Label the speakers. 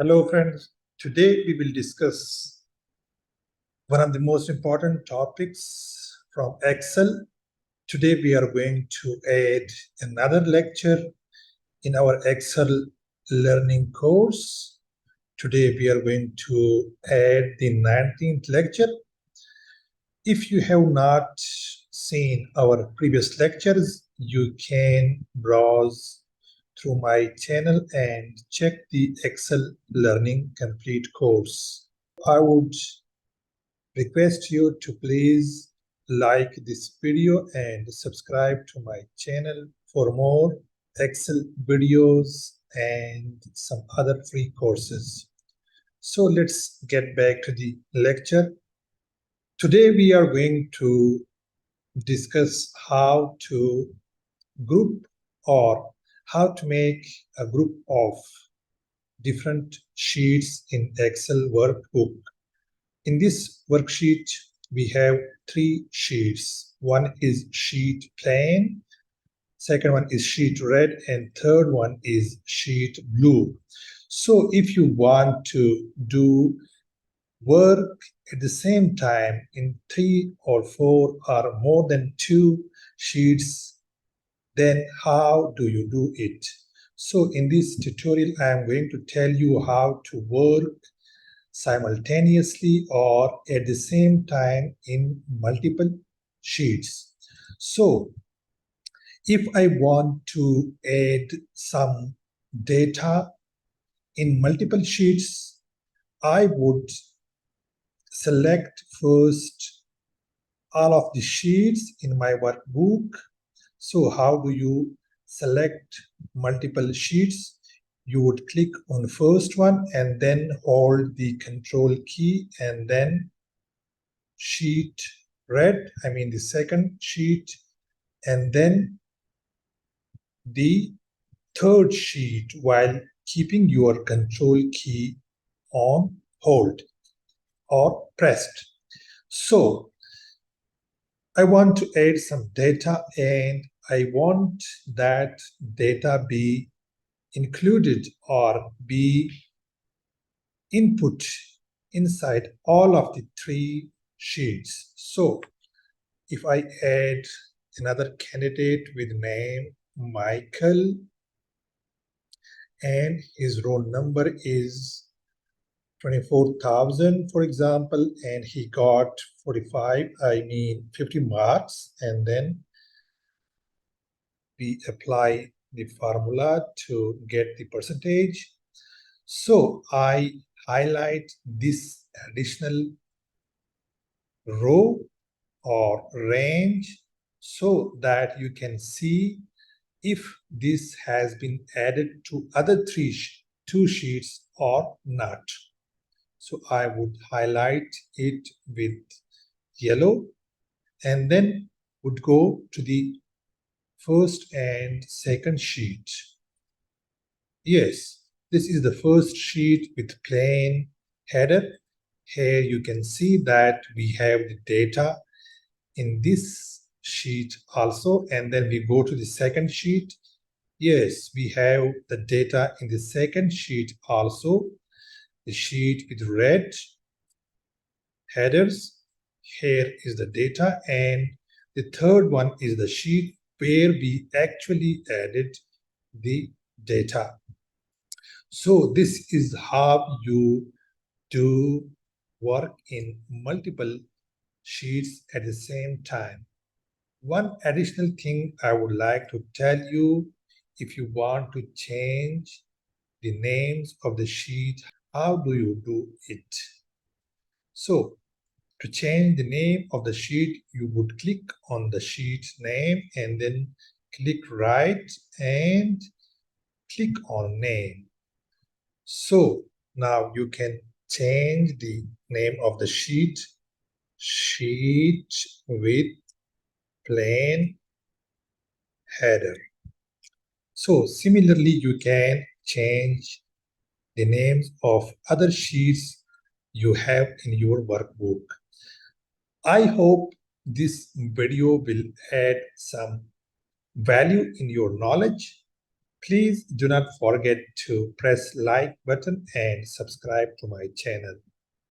Speaker 1: Hello friends, today we will discuss one of the most important topics from Excel. Today we are going to add another lecture in our Excel learning course. Today we are going to add the 19th lecture. If you have not seen our previous lectures, you can browse through my channel and check the Excel Learning Complete course. I would request you to please like this video and subscribe to my channel for more Excel videos and some other free courses. So let's get back to the lecture. Today we are going to discuss how to group or how to make a group of different sheets in Excel workbook. In this worksheet, we have three sheets. One is sheet plain, second one is sheet red, and third one is sheet blue. So if you want to do work at the same time in 3 or 4 or more than 2 sheets, then how do you do it? So in this tutorial, I am going to tell you how to work simultaneously or at the same time in multiple sheets. So if I want to add some data in multiple sheets, I would select first all of the sheets in my workbook. So how do you select multiple sheets? You would click on the first one and then hold the control key and then sheet red, the second sheet, and then the third sheet while keeping your control key on hold or pressed. So I want to add some data and I want that data be included or be input inside all of the three sheets. So if I add another candidate with name Michael and his roll number is 24,000, for example, and he got 50 marks, and then we apply the formula to get the percentage. So I highlight this additional row or range so that you can see if this has been added to other two sheets or not. So I would highlight it with yellow and then would go to the first and second sheet. Yes, this is the first sheet with plain header. Here you can see that we have the data in this sheet also, and then we go to the second sheet. Yes, we have the data in the second sheet also, the sheet with red headers. Here is the data, and the third one is the sheet where we actually added the data. So this is how you do work in multiple sheets at the same time. One additional thing I would like to tell you, if you want to change the names of the sheet, how do you do it? So to change the name of the sheet, you would click on the sheet name and then click right and click on name. So now you can change the name of the sheet with plain header. So similarly, you can change the names of other sheets you have in your workbook. I hope this video will add some value in your knowledge. Please do not forget to press like button and subscribe to my channel.